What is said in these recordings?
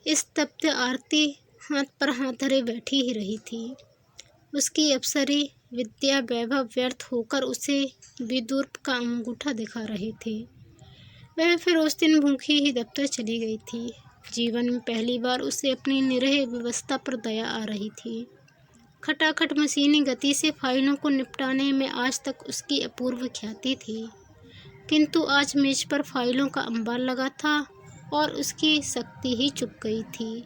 इस तप्त आरती हाथ पर हाथ धरे बैठी ही रही थी। उसकी अप्सरी विद्या वैभव व्यर्थ होकर उसे विदुर का अंगूठा दिखा रहे थे। वह फिर उस दिन भूखी ही दफ्तर चली गई थी। जीवन में पहली बार उसे अपनी निरह व्यवस्था पर दया आ रही थी। खटाखट मशीनी गति से फाइलों को निपटाने में आज तक उसकी अपूर्व ख्याति थी, किंतु आज मेज पर फाइलों का अंबार लगा था और उसकी शक्ति ही चुक गई थी।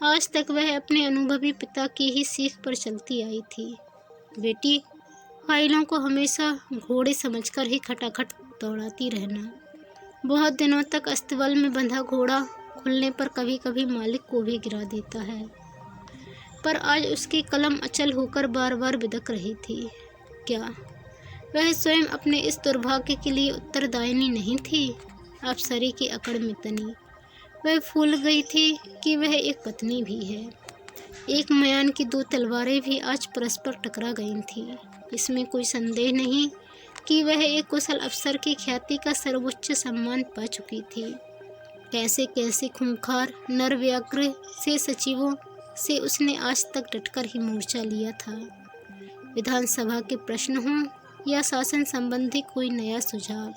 आज तक वह अपने अनुभवी पिता की ही सीख पर चलती आई थी। बेटी, फाइलों को हमेशा घोड़े समझकर ही खटाखट दौड़ाती रहना। बहुत दिनों तक अस्तबल में बंधा घोड़ा खुलने पर कभी कभी मालिक को भी गिरा देता है, पर आज उसकी कलम अचल होकर बार बार बिदक रही थी। क्या वह स्वयं अपने इस दुर्भाग्य के लिए उत्तरदायिनी नहीं थी? अप्सरी की अकड़ में तनी वह भूल गई थी कि वह एक पत्नी भी है। एक म्यान की दो तलवारें भी आज परस्पर टकरा गई थीं। इसमें कोई संदेह नहीं कि वह एक कुशल अफसर की ख्याति का सर्वोच्च सम्मान पा चुकी थी। कैसे कैसे खूंखार नर व्याघ्र से सचिवों से उसने आज तक डटकर ही मोर्चा लिया था। विधानसभा के प्रश्न हों या शासन संबंधी कोई नया सुझाव,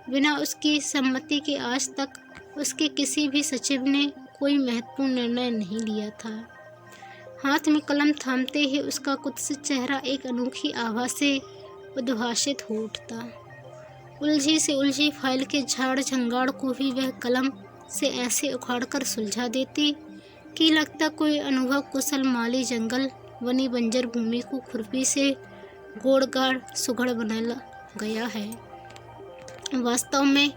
बिना उसकी सम्मति के आज तक उसके किसी भी सचिव ने कोई महत्वपूर्ण निर्णय नहीं लिया था। हाथ में कलम थामते ही उसका कुत्सित चेहरा एक अनोखी आभा से उद्भासित हो उठता। उलझी से उलझी फाइल के झाड़ झंगाड़ को भी वह कलम से ऐसे उखाड़कर सुलझा देती कि लगता कोई अनुभव कुशल माली जंगल वनी बंजर भूमि को खुरपी से गोड़-गाड़ सुघड़ बना गया है। वास्तव में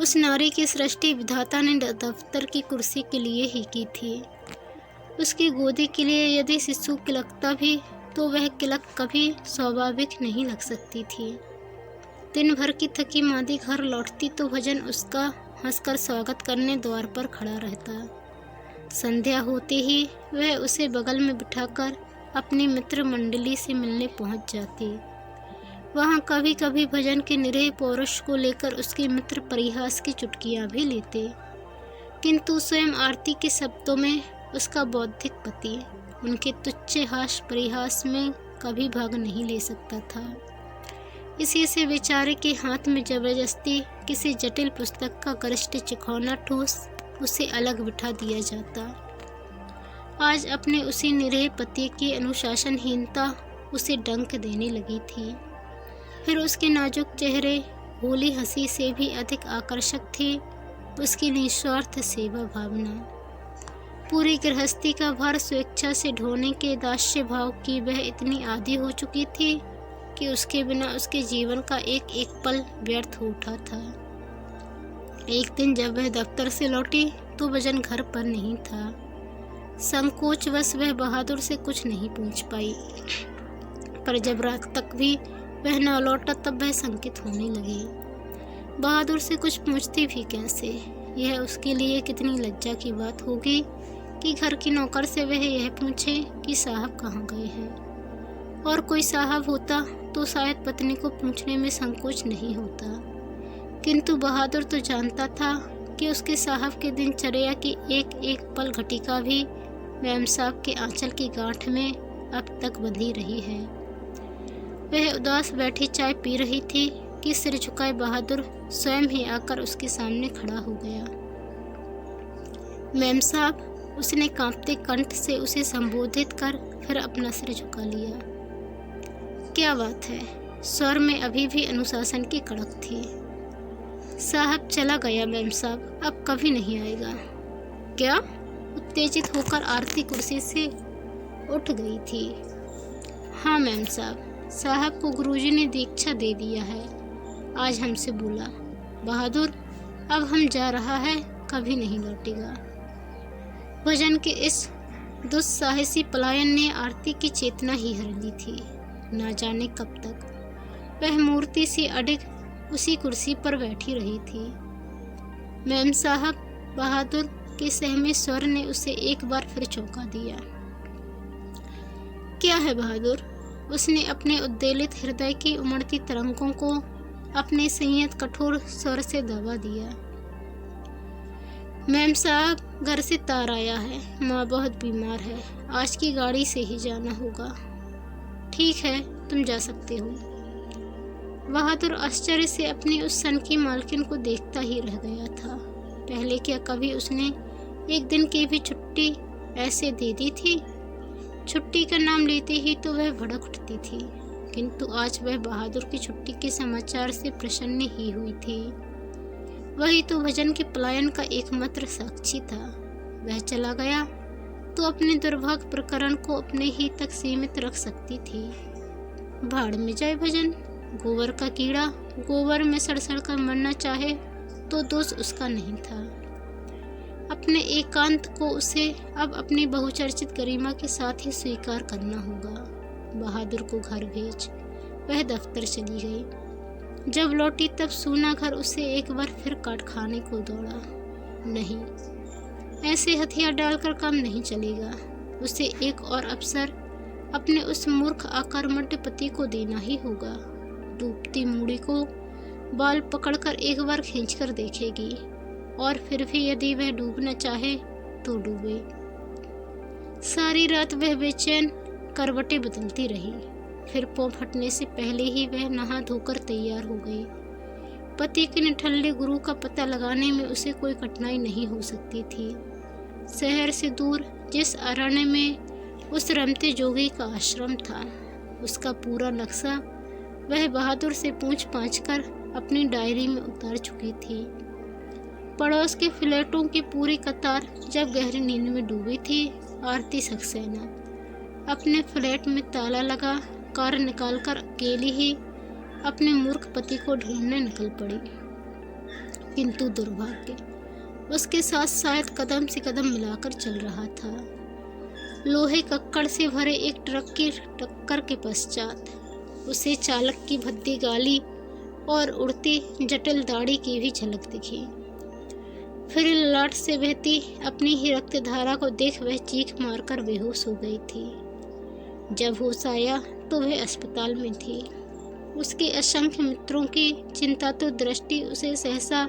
उस नारी की सृष्टि विधाता ने दफ्तर की कुर्सी के लिए ही की थी। उसकी गोदी के लिए यदि शिशु किलकता भी तो वह किलक कभी स्वाभाविक नहीं लग सकती थी। दिन भर की थकी मादी घर लौटती तो भजन उसका हंसकर स्वागत करने द्वार पर खड़ा रहता। संध्या होते ही वह उसे बगल में बिठाकर अपनी मित्र मंडली से मिलने पहुंच जाती। वहां कभी कभी भजन के निरीह पौरुष को लेकर उसके मित्र परिहास की चुटकियां भी लेते, किंतु स्वयं आरती के शब्दों में उसका बौद्धिक पति उनके तुच्छ हास परिहास में कभी भाग नहीं ले सकता था। इसी से बेचारे के हाथ में जबरदस्ती किसी जटिल पुस्तक का गरिष्ठ चिखौना ठोस उसे अलग बिठा दिया जाता। आज अपने उसी निरीह पति की अनुशासनहीनता उसे डंक देने लगी थी। फिर उसके नाजुक चेहरे भोली हंसी से भी अधिक आकर्षक थी उसकी निस्वार्थ सेवा भावना। पूरी गृहस्थी का भार स्वेच्छा से ढोने के दास्य भाव की वह इतनी आदी हो चुकी थी कि उसके बिना उसके जीवन का एक एक पल व्यर्थ हो उठा था। एक दिन जब वह दफ्तर से लौटी तो भजन घर पर नहीं था। संकोचवश वह बहादुर से कुछ नहीं पूछ पाई, पर जब रात तक भी वह न लौटा तब वह शंकित होने लगी। बहादुर से कुछ पूछती भी कैसे? यह उसके लिए कितनी लज्जा की बात होगी कि घर की नौकर से वह यह पूछे कि साहब कहाँ गए हैं। और कोई साहब होता तो शायद पत्नी को पूछने में संकोच नहीं होता, किंतु बहादुर तो जानता था कि उसके साहब के दिनचर्या की एक एक पल घटिका भी मेम साहब के आंचल की गांठ में अब तक बंधी रही है। वह उदास बैठी चाय पी रही थी कि सिर झुकाए बहादुर स्वयं ही आकर उसके सामने खड़ा हो गया। मेम साहब, उसने कांपते कंठ से उसे संबोधित कर फिर अपना सिर झुका लिया। क्या बात है? स्वर में अभी भी अनुशासन की कड़क थी। साहब चला गया मेम साहब, अब कभी नहीं आएगा। क्या? उत्तेजित होकर आरती कुर्सी से उठ गई थी। हाँ मेम साहब, साहब को गुरुजी ने दीक्षा दे दिया है, आज हमसे बोला। बहादुर अब हम जा रहा है, कभी नहीं लौटेगा। भजन के इस दुस्साहसी पलायन ने आरती की चेतना ही हर ली थी। ना जाने कब तक वह मूर्ति सी अडिग उसी कुर्सी पर बैठी रही थी। मेम साहब, बहादुर के सहमे स्वर ने उसे एक बार फिर चौंका दिया। क्या है बहादुर? उसने अपने उद्वेलित हृदय की उमड़ती तरंगों को अपने संयत कठोर स्वर से दबा दिया। मेम साहब, घर से तार आया है, माँ बहुत बीमार है, आज की गाड़ी से ही जाना होगा। ठीक है, तुम जा सकते हो। बहादुर आश्चर्य से अपनी उस सन की मालकिन को देखता ही रह गया था। पहले क्या कभी उसने एक दिन की भी छुट्टी ऐसे दे दी थी? छुट्टी का नाम लेते ही तो वह भड़क उठती थी, किंतु आज वह बहादुर की छुट्टी के समाचार से प्रसन्न ही हुई थी। वही तो भजन के पलायन का एकमात्र साक्षी था। वह चला गया तो अपने दुर्भाग्य प्रकरण को अपने ही तक सीमित रख सकती थी। भाड़ में जाए भजन, गोबर का कीड़ा गोबर में सड़ कर मरना चाहे तो दोष उसका नहीं था। अपने एकांत को उसे अब अपनी बहुचर्चित गरिमा के साथ ही स्वीकार करना होगा। बहादुर को घर भेज वह दफ्तर चली गई। जब लौटी तब सूना घर उसे एक बार फिर काट खाने को दौड़ा। नहीं, ऐसे हथियार डालकर काम नहीं चलेगा। उसे एक और अवसर अपने उस मूर्ख आकर्मण्य पति को देना ही होगा। डूबती मूड़ी को बाल पकड़कर एक बार खींचकर देखेगी, और फिर भी यदि वह डूबना चाहे तो डूबे। सारी रात वह बेचैन करवटें बदलती रही। फिर पाँव फटने से पहले ही वह नहा धोकर तैयार हो गई। पति के निठल्ले गुरु का पता लगाने में उसे कोई कठिनाई नहीं हो सकती थी। शहर से दूर जिस अरण्य में उस रमते जोगी का आश्रम था, उसका पूरा नक्शा वह बहादुर से पूछ पाछ कर अपनी डायरी में उतार चुकी थी। पड़ोस के फ्लैटों की पूरी कतार जब गहरी नींद में डूबी थी, आरती सक्सेना अपने फ्लैट में ताला लगा कार निकालकर अकेली ही अपने मूर्ख पति को ढूंढने निकल पड़ी। किंतु दुर्भाग्य उसके साथ शायद कदम से कदम मिलाकर चल रहा था। लोहे कक्कड़ से भरे एक ट्रक की टक्कर के पश्चात उसे चालक की भद्दी गाली और उड़ती जटिल दाढ़ी की भी झलक दिखी। फिर ललाट से बहती अपनी ही रक्त धारा को देख वह चीख मारकर बेहोश हो गई थी। जब होश आया तो वह अस्पताल में थी। उसके असंख्य मित्रों की चिंता तो दृष्टि उसे सहसा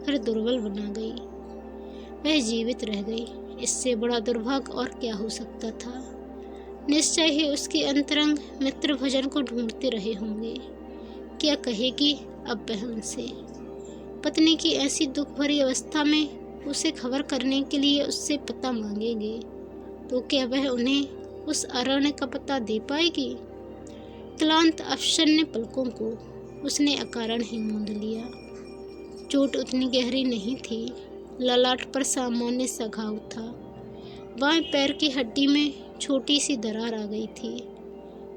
फिर दुर्बल बना गई। वह जीवित रह गई, इससे बड़ा दुर्भाग्य और क्या हो सकता था। निश्चय ही उसके अंतरंग मित्र भजन को ढूंढते रहे होंगे। क्या कहेगी अब वह उनसे? पत्नी की ऐसी दुख भरी अवस्था में उसे खबर करने के लिए उससे पता मांगेंगे तो क्या वह उन्हें उस अरण्य का पता दे पाएगी? क्लांत अवसन्न पलकों को उसने अकारण ही मूंद लिया। चोट उतनी गहरी नहीं थी, ललाट पर सामान्य सा घाव था। बाएं पैर की हड्डी में छोटी सी दरार आ गई थी।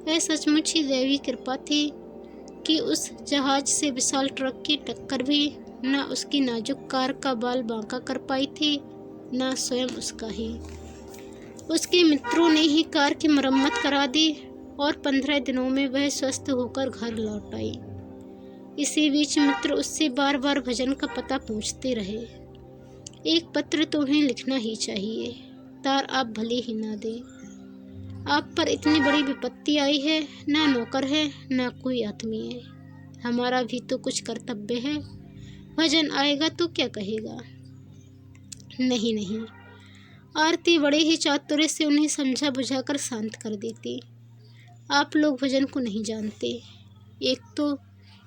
वह सचमुच ही दैवी कृपा थी कि उस जहाज से विशाल ट्रक की टक्कर भी न उसकी नाजुक कार का बाल बांका कर पाई थी, न स्वयं उसका ही। उसके मित्रों ने ही कार की मरम्मत करा दी और 15 दिनों में वह स्वस्थ होकर घर लौट आई। इसी बीच मित्र उससे बार बार भजन का पता पूछते रहे। एक पत्र तो उन्हें लिखना ही चाहिए, तार आप भले ही ना दें। आप पर इतनी बड़ी विपत्ति आई है, ना नौकर है ना कोई आत्मीय। हमारा भी तो कुछ कर्तव्य है। भजन आएगा तो क्या कहेगा? नहीं नहीं, आरती बड़े ही चातुर्य से उन्हें समझा बुझाकर शांत कर देती। आप लोग भजन को नहीं जानते। एक तो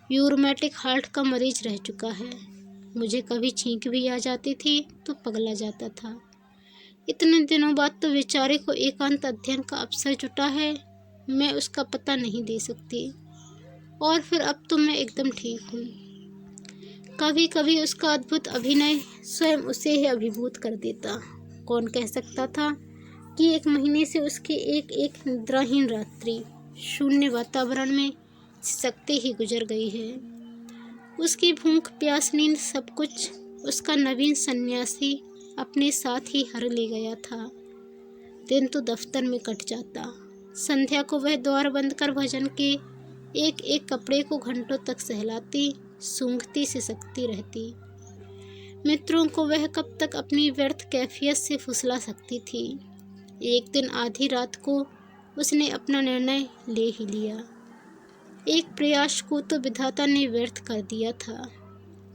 यूरोमेटिक हार्ट का मरीज रह चुका है। मुझे कभी छींक भी आ जाती थी तो पगला जाता था। इतने दिनों बाद तो बेचारे को एकांत अध्ययन का अवसर जुटा है। मैं उसका पता नहीं दे सकती। और फिर अब तो मैं एकदम ठीक हूँ। कभी कभी उसका अद्भुत अभिनय स्वयं उसे ही अभिभूत कर देता। कौन कह सकता था कि 1 महीने से उसकी एक एक निद्राहीन रात्रि शून्य वातावरण में सिसकते ही गुजर गई है। उसकी भूख प्यास नींद सब कुछ उसका नवीन सन्यासी अपने साथ ही हर ले गया था। दिन तो दफ्तर में कट जाता। संध्या को वह द्वार बंद कर भजन के एक एक कपड़े को घंटों तक सहलाती, सूंघती सिसकती रहती। मित्रों को वह कब तक अपनी व्यर्थ कैफियत से फुसला सकती थी। एक दिन आधी रात को उसने अपना निर्णय ले ही लिया। एक प्रयास को तो विधाता ने व्यर्थ कर दिया था।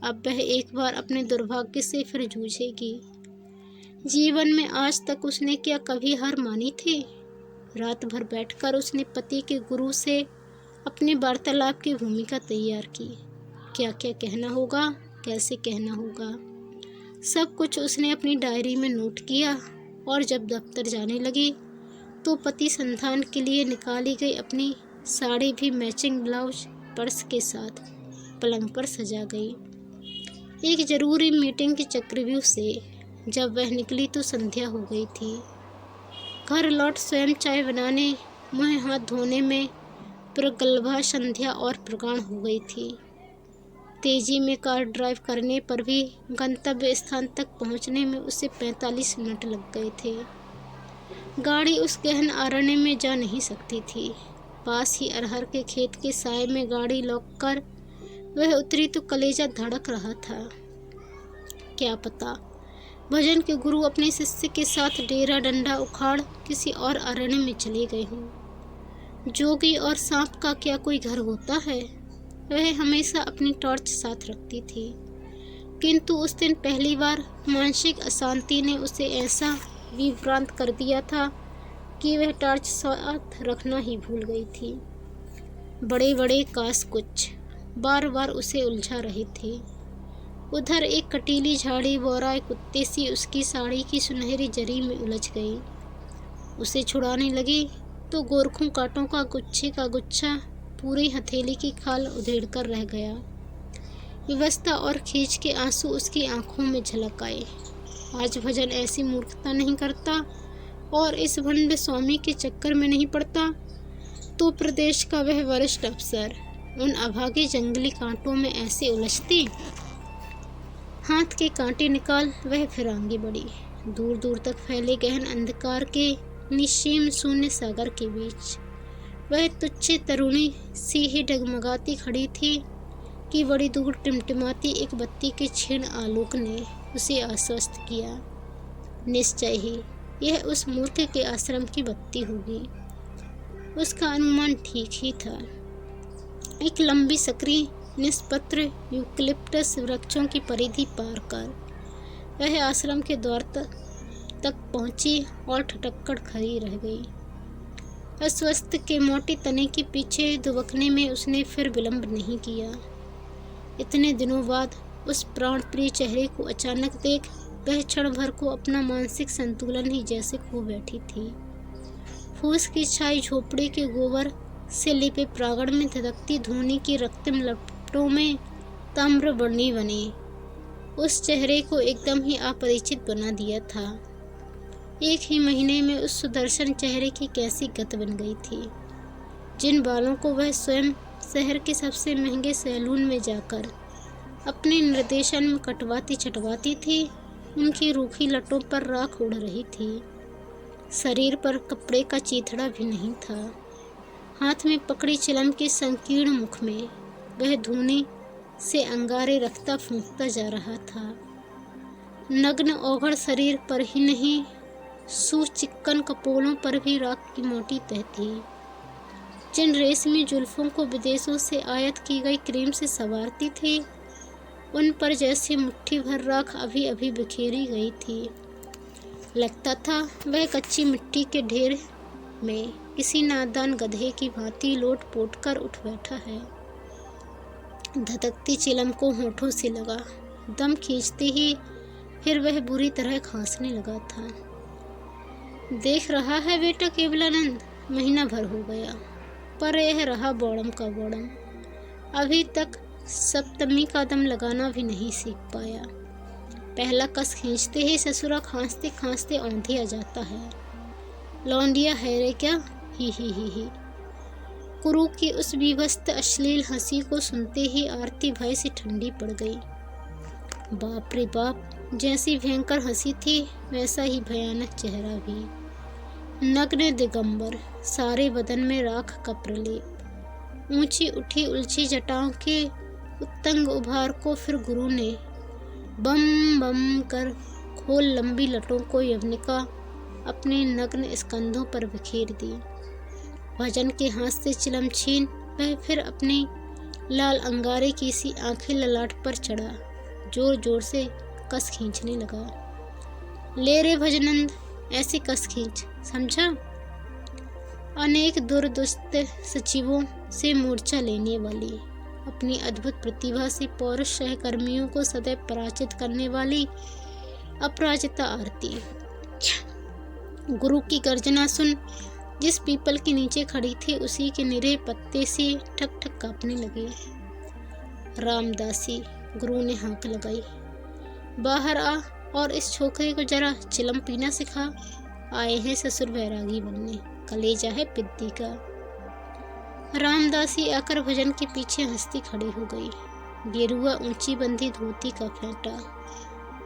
अब वह एक बार अपने दुर्भाग्य से फिर जूझेगी। जीवन में आज तक उसने क्या कभी हार मानी थी? रात भर बैठकर उसने पति के गुरु से अपने वार्तालाप की भूमिका तैयार की। क्या क्या कहना होगा, कैसे कहना होगा, सब कुछ उसने अपनी डायरी में नोट किया। और जब दफ्तर जाने लगी तो पति संधान के लिए निकाली गई अपनी साड़ी भी मैचिंग ब्लाउज पर्स के साथ पलंग पर सजा गई। एक जरूरी मीटिंग के चक्रव्यूह से जब वह निकली तो संध्या हो गई थी। घर लौट स्वयं चाय बनाने, मुँह हाथ धोने में प्रगल्भा संध्या और प्रगाढ़ हो गई थी। तेजी में कार ड्राइव करने पर भी गंतव्य स्थान तक पहुंचने में उसे 45 मिनट लग गए थे। गाड़ी उस गहन अरण्य में जा नहीं सकती थी। पास ही अरहर के खेत के साए में गाड़ी लॉक कर वह उतरी तो कलेजा धड़क रहा था। क्या पता भजन के गुरु अपने शिष्य के साथ डेरा डंडा उखाड़ किसी और अरण्य में चले गए हों। जोगी और सांप का क्या कोई घर होता है? वह हमेशा अपनी टॉर्च साथ रखती थी, किंतु उस दिन पहली बार मानसिक अशांति ने उसे ऐसा विभ्रांत कर दिया था कि वह टॉर्च साथ रखना ही भूल गई थी। बड़े बड़े कास कुछ बार बार उसे उलझा रहे थे। उधर एक कटीली झाड़ी बोराए कुत्ते सी उसकी साड़ी की सुनहरी जरी में उलझ गई। उसे छुड़ाने लगी तो गोरखों कांटों का गुच्छा पूरी हथेली की खाल उधेड़ कर रह गया। विवशता और खींच के आंसू उसकी आंखों में झलक आए। आज भजन ऐसी मूर्खता नहीं करता और इस भंड स्वामी के चक्कर में नहीं पड़ता तो प्रदेश का वह वरिष्ठ अफसर उन अभागे जंगली कांटों में ऐसे उलझती। हाथ के कांटे निकाल वह फिर आगे बढ़ी। दूर दूर तक फैले गहन अंधकार के निश्चीम शून्य सागर के बीच वह तुच्छ तरुणी सी ही डगमगाती खड़ी थी कि बड़ी दूर टिमटिमाती एक बत्ती के क्षीण आलोक ने उसे आश्वस्त किया। निश्चय ही यह उस मूर्ख के आश्रम की बत्ती होगी। उसका अनुमान ठीक ही था। एक लंबी सक्रिय निष्पत्र यूकलिप्टस वृक्षों की परिधि पार कर वह आश्रम के द्वार तक पहुंची और ठटक्कड़ खड़ी रह गई। अस्वस्थ के मोटे तने के पीछे दुबकने में उसने फिर विलंब नहीं किया। इतने दिनों बाद उस प्राण प्रिय चेहरे को अचानक देख वह क्षण भर को अपना मानसिक संतुलन ही जैसे खो बैठी थी। फूस की छाई झोपड़ी के गोबर से लिपे प्रांगण में धधकती धूनी की रक्तम लपटों में ताम्र बनी बने उस चेहरे को एकदम ही अपरिचित बना दिया था। एक ही महीने में उस सुदर्शन चेहरे की कैसी गत बन गई थी। जिन बालों को वह स्वयं शहर के सबसे महंगे सैलून में जाकर अपने निर्देशन में कटवाती छटवाती थी, उनकी रूखी लटों पर राख उड़ रही थी। शरीर पर कपड़े का चीथड़ा भी नहीं था। हाथ में पकड़ी चिलम के संकीर्ण मुख में वह धूनी से अंगारे रखता फूंकता जा रहा था। नग्न ओघड़ शरीर पर ही नहीं, सुचिक्कन कपोलों पर भी राख की मोटी तह थी। जिन रेशमी जुल्फों को विदेशों से आयात की गई क्रीम से संवारती थी, उन पर जैसे मुट्ठी भर राख अभी अभी बिखेरी गई थी। लगता था वह कच्ची मिट्टी के ढेर में किसी नादान गधे की भांति लोट पोट कर उठ बैठा है। धधकती चिलम को होठों से लगा। दम खींचते ही फिर वह बुरी तरह खांसने लगा था। देख रहा है बेटा केवलानंद, महीना भर हो गया, पर यह रहा बौड़म का बौड़म। अभी तक सप्तमी का दम लगाना भी नहीं सीख पाया। पहला कस खींचते ही ससुरा खांसते खांसते औंधी आ जाता है। लौंडिया है रे क्या? ही। कुरु की उस विभत्स अश्लील हंसी को सुनते ही आरती भय से ठंडी पड़ गई। बाप रे बाप, जैसी भयंकर हंसी थी वैसा ही भयानक चेहरा भी। नग्न दिगंबर, सारे बदन में राख का प्रलेप। ऊंची उठी उलझी जटाओं के उत्तंग उभार को फिर गुरु ने बम बम कर खोल लंबी लटों को यवनिका अपने नग्न स्कंधों पर बिखेर दी। भजन के हाथ से चिलम छीन वह फिर अपनी लाल अंगारे की सी आंखें ललाट पर चढ़ा जोर जोर से कस खींचने लगा। ले रे भजनंद, ऐसे कस खींच, समझा। अनेक दुर्दुष्ट सचिवों से मोर्चा लेने वाली, अपनी अद्भुत प्रतिभा से पौरुष सहकर्मियों को सदैव पराजित करने वाली अपराजिता आरती गुरु की गर्जना सुन जिस पीपल के नीचे खड़ी थी उसी के निरे पत्ते से ठक ठक कांपने लगे। रामदासी, गुरु ने हाँक लगाई, बाहर आ और इस छोकरे को जरा चिलम पीना सिखा। आए हैं ससुर बैरागी बनने, कलेजा है पिद्दी का। रामदासी आकर भजन के पीछे हंसती खड़ी हो गई। गेरुआ ऊंची बंधी धोती का फेंटा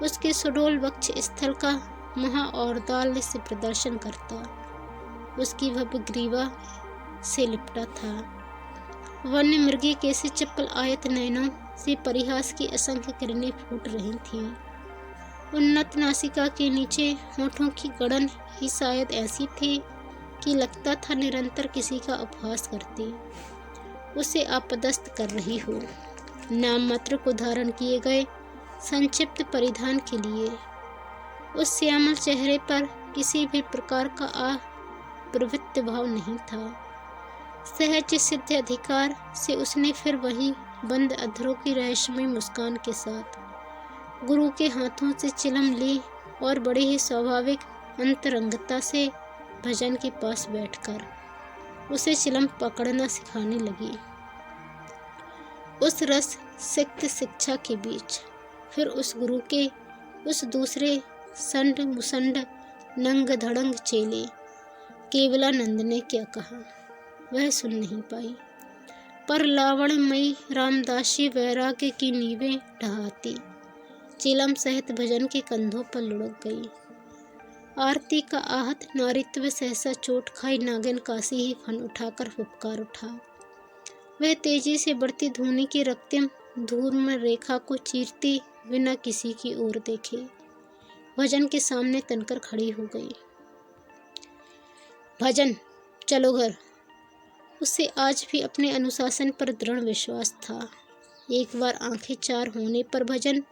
उसके सुडोल वक्ष स्थल का महा और दाल से प्रदर्शन करता, उसकी भव्य ग्रीवा से लिपटा था। वन्य मृगी कैसे चप्पल आयत नैनों से परिहास की असंख्य किरणें फूट रही थीं। उन्नत नासिका के नीचे होठों की गड़न ही शायद ऐसी थी कि लगता था निरंतर किसी का उपहास करती, उसे आपदस्थ कर रही हो। नाम मात्र को धारण किए गए संक्षिप्त परिधान के लिए उस श्यामल चेहरे पर किसी भी प्रकार का प्रवृत्ति भाव नहीं था। सहज सिद्ध अधिकार से उसने फिर वही बंद अधरों की रहस्यमय मुस्कान के साथ गुरु के हाथों से चिलम ली और बड़े ही स्वाभाविक अंतरंगता से भजन के पास बैठकर उसे चिलम पकड़ना सिखाने लगी। उस रस सिक्त शिक्षा के बीच फिर उस गुरु के उस दूसरे संड मुसंड नंग धड़ंग चेले केवलानंद ने क्या कहा वह सुन नहीं पाई, पर लावणमयी रामदासी वैराग्य की नींवें ढहाती चिलम सहित भजन के कंधों पर लुढ़क गई। आरती का आहत नारित्व सहसा चोट खाई नागिन काशी ही फन उठाकर फुफकार उठा। वह तेजी से बढ़ती धूनी की रक्तिम धूम रेखा को चीरती बिना किसी की ओर देखे भजन के सामने तनकर खड़ी हो गई। भजन, चलो घर। उसे आज भी अपने अनुशासन पर दृढ़ विश्वास था। एक बार आंखें चार होने पर भजन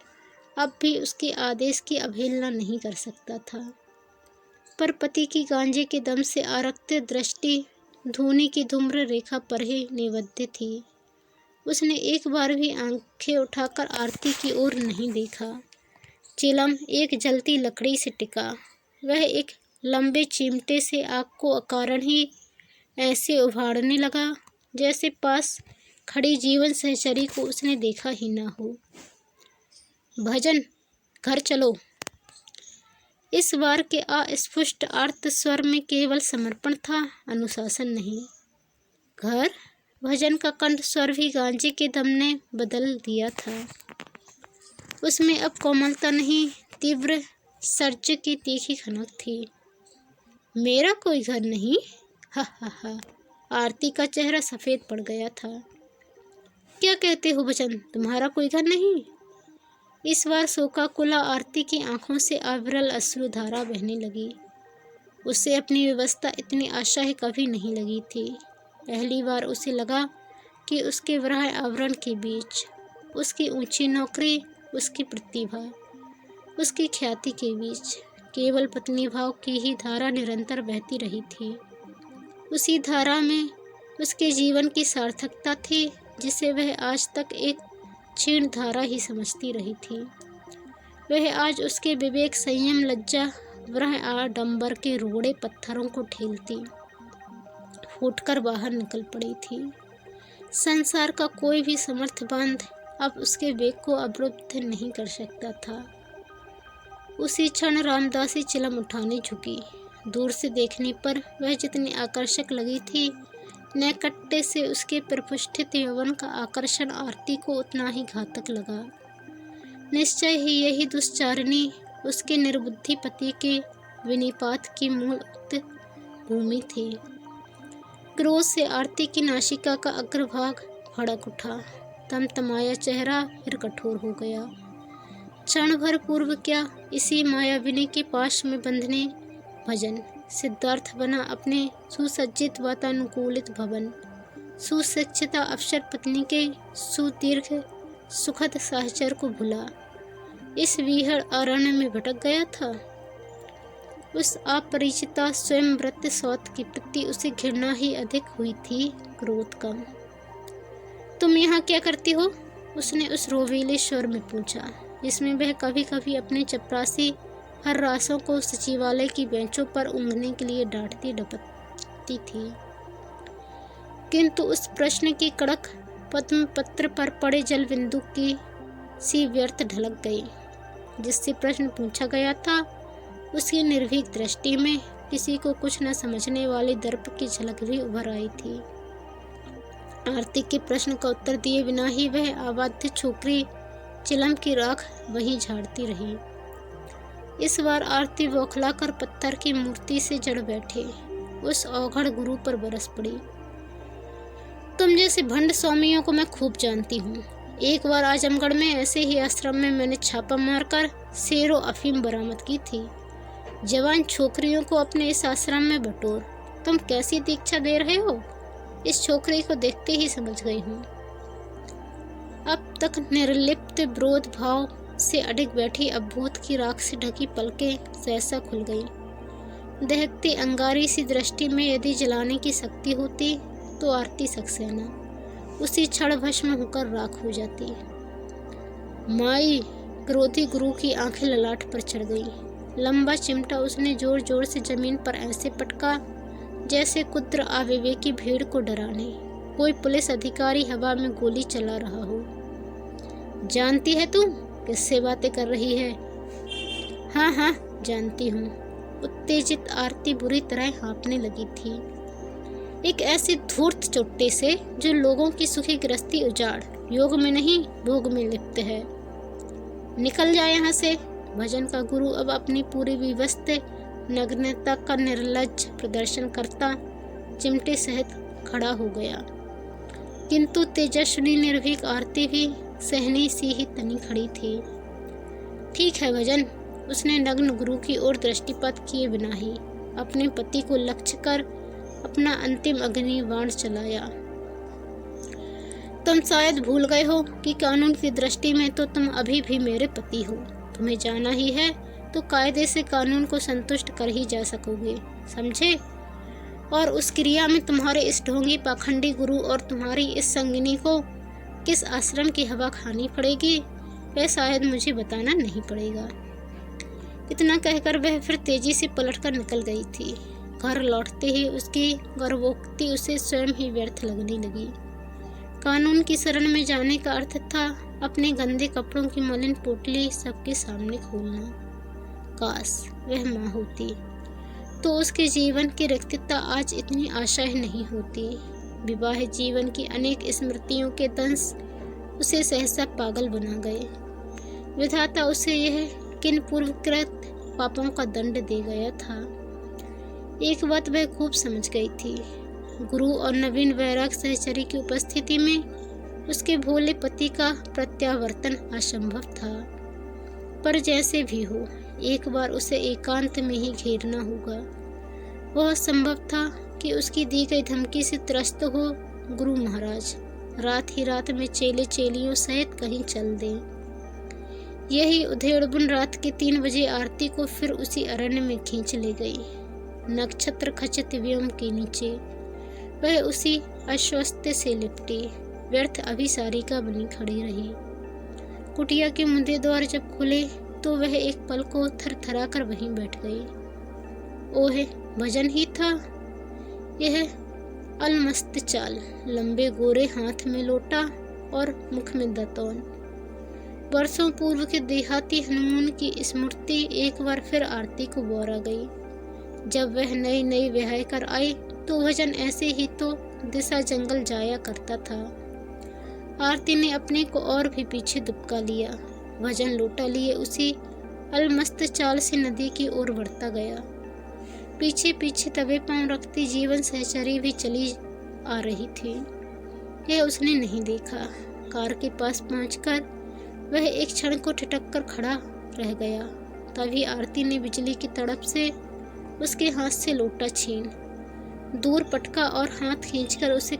अब भी उसके आदेश की अवहेलना नहीं कर सकता था, पर पति की गांजे के दम से आरक्त दृष्टि धूनी की धूम्र रेखा पर ही निबद्ध थी। उसने एक बार भी आंखें उठाकर आरती की ओर नहीं देखा। चिलम एक जलती लकड़ी से टिका, वह एक लंबे चिमटे से आग को अकारण ही ऐसे उभाड़ने लगा जैसे पास खड़ी जीवन सहचरी को उसने देखा ही ना हो। भजन, घर चलो। इस बार के अस्पष्ट आर्त स्वर में केवल समर्पण था, अनुशासन नहीं। घर? भजन का कंठ स्वर भी गांजे के दम ने बदल दिया था। उसमें अब कोमलता नहीं, तीव्र सर्ज की तीखी खनक थी। मेरा कोई घर नहीं? हा हा हा। आरती का चेहरा सफेद पड़ गया था। क्या कहते हो भजन, तुम्हारा कोई घर नहीं? इस बार शोकाकुला आरती की आंखों से अविरल अश्रुधारा बहने लगी। उसे अपनी व्यवस्था इतनी आशा कभी नहीं लगी थी। पहली बार उसे लगा कि उसके विरह आवरण के बीच उसकी ऊंची नौकरी, उसकी प्रतिभा, उसकी ख्याति के बीच केवल पत्नी भाव की ही धारा निरंतर बहती रही थी। उसी धारा में उसके जीवन की सार्थकता थी जिसे वह आज तक एक क्षीण धारा ही समझती रही थी। वह आज उसके विवेक, संयम, लज्जा, विरह आडंबर के रोड़े पत्थरों को ठेलती फूटकर बाहर निकल पड़ी थी। संसार का कोई भी समर्थ बांध अब उसके वेग को अवरुद्ध नहीं कर सकता था। उसी क्षण रामदासी चिलम उठाने झुकी। दूर से देखने पर वह जितनी आकर्षक लगी थी, नैकट्य से उसके प्रतिष्ठित यौवन का आकर्षण आरती को उतना ही घातक लगा। निश्चय ही यही दुश्चारिणी उसके निर्बुद्धि पति के विनिपात की मूल उक्त भूमि थी। क्रोध से आरती की नासिका का अग्रभाग भड़क उठा, तमतमाया चेहरा फिर कठोर हो गया। क्षण भर पूर्व क्या इसी मायाविनी के पाश में बंधने भजन सिद्धार्थ बना अपने सुसज्जित वातानुकूलित भवन, सुशिक्षिता अफसर पत्नी के सुदीर्घ सुखद साहचर्य को भुला इस विहड़ अरण्य में भटक गया था। उस अपरिचिता स्वयं व्रत सौत के प्रति उसे घृणा ही अधिक हुई थी, क्रोध कम। तुम यहाँ क्या करती हो? उसने उस रोवीले स्वर में पूछा, जिसमें वह कभी कभी अपने चपरासी हर्रासों को सचिवालय की बेंचों पर ऊँघने के लिए डांटती डपटती थी। किंतु उस प्रश्न की कड़क पद्म पत्र पर पड़े जल बिंदु की सी व्यर्थ ढलक गई। जिससे प्रश्न पूछा गया था, उसकी निर्भीक दृष्टि में किसी को कुछ न समझने वाली दर्प की झलक भी उभर आई थी। आरती के प्रश्न का उत्तर दिए बिना ही वह अबाध्य छोकरी चिलम की राख वहीं झाड़ती रही। इस बार आरती बौखलाकर पत्थर की मूर्ति से जड़ बैठे उस औघड़ गुरु पर बरस पड़ी। तुम जैसे भंड स्वामियों को मैं खूब जानती हूँ। एक बार आजमगढ़ में ऐसे ही आश्रम में मैंने छापा मारकर सेरो अफीम बरामद की थी। जवान छोकरियों को अपने इस आश्रम में बटोर। तुम कैसी दीक्षा दे रहे हो, इस छोकरी को देखते ही समझ गई हूँ। अब तक निर्लिप्त विरोध भाव से अडिग बैठी अब भूत की राख से ढकी पलकें सहसा खुल गई। दहकती अंगारी सी दृष्टि में यदि जलाने की शक्ति होती तो आरती सक्सेना उसी क्षण भस्म होकर राख हो जाती। माई, क्रोधी गुरु की आंखें ललाट पर चढ़ गई। लंबा चिमटा उसने जोर जोर से जमीन पर ऐसे पटका जैसे कुद्र अविवेकी भेड़ को डराने कोई पुलिस अधिकारी हवा में गोली चला रहा हो। जानती है तू किससे बातें कर रही है? हाँ हाँ जानती हूँ। उत्तेजित आरती बुरी तरह हाँफने लगी थी। एक ऐसे धूर्त चुट्टे से जो लोगों की सुखी गृहस्थी उजाड़ योग में नहीं भोग में लिप्त है। निकल जाए यहाँ से। भजन का गुरु अब अपनी पूरी विवस्त नग्नता का निर्लज्ज प्रदर्शन करता चिमटे सहित खड़ा हो गया। किंतु तेजस्विनी निर्भीक आरती भी सहनी सी ही तनी खड़ी थी। ठीक है भजन, उसने नग्न गुरु की ओर दृष्टिपात किए बिना ही अपने पति को लक्ष्य कर अपना अंतिम अग्नि बाण चलाया। तुम शायद भूल गए हो कि कानून की दृष्टि में तो तुम अभी भी मेरे पति हो। तुम्हें जाना ही है तो कायदे से कानून को संतुष्ट कर ही जा सकोगे, समझे? और उस क्रिया में तुम्हारे इस ढोंगी पाखंडी गुरु और तुम्हारी इस संगिनी को किस आश्रम की हवा खानी पड़ेगी वह शायद मुझे बताना नहीं पड़ेगा। इतना कहकर वह फिर तेजी से पलटकर निकल गई थी। घर लौटते ही उसकी गर्भोक्ति उसे स्वयं ही व्यर्थ लगने लगी। कानून की शरण में जाने का अर्थ था अपने गंदे कपड़ों की मलिन पोटली सबके सामने खोलना। काश वह माँ होती तो उसके जीवन की रिक्तता आज इतनी आशाएं नहीं होती। विवाह जीवन की अनेक स्मृतियों के दंश उसे सहसा पागल बना गए। विधाता उसे यह किन पूर्वकृत पापों का दंड दे गया था। एक बात वह खूब समझ गई थी, गुरु और नवीन वैराग सहचरी की उपस्थिति में उसके भोले पति का प्रत्यावर्तन असंभव था। पर जैसे भी हो एक बार उसे एकांत में ही घेरना होगा। वह संभव था कि उसकी दी गई धमकी से त्रस्त हो गुरु महाराज रात ही रात में चेले चेलियों सहित कहीं चल दें। यही उधेड़बुन रात के 3 बजे आरती को फिर उसी अरण्य में खींच ले गई। नक्षत्र खचित व्योम के नीचे वह उसी अस्वस्थ से लिपटी व्यर्थ अभिसारिका बनी खड़ी रही। कुटिया के मुंदे द्वार जब खुले तो वह एक पल को थरथरा कर वहीं बैठ गई। ओह भजन ही था यह अलमस्त चाल, लंबे गोरे हाथ में लोटा और मुख में दतौन। वर्षों पूर्व के देहाती हनुमान की स्मृति एक बार फिर आरती को बोरा गई। जब वह नई नई ब्याह कर आई तो भजन ऐसे ही तो दिशा जंगल जाया करता था। आरती ने अपने को और भी पीछे दुबका लिया। भजन लोटा लिए उसी अलमस्त चाल से नदी की ओर बढ़ता गया। पीछे पीछे दबे पांव रखती जीवन सहचरी भी चली आ रही थी। यह उसने नहीं देखा। कार के पास पहुंचकर वह एक क्षण को ठिठक कर खड़ा रह गया। तभी आरती ने बिजली की तड़प से उसके हाथ से लोटा छीन दूर पटका और हाथ खींचकर उसे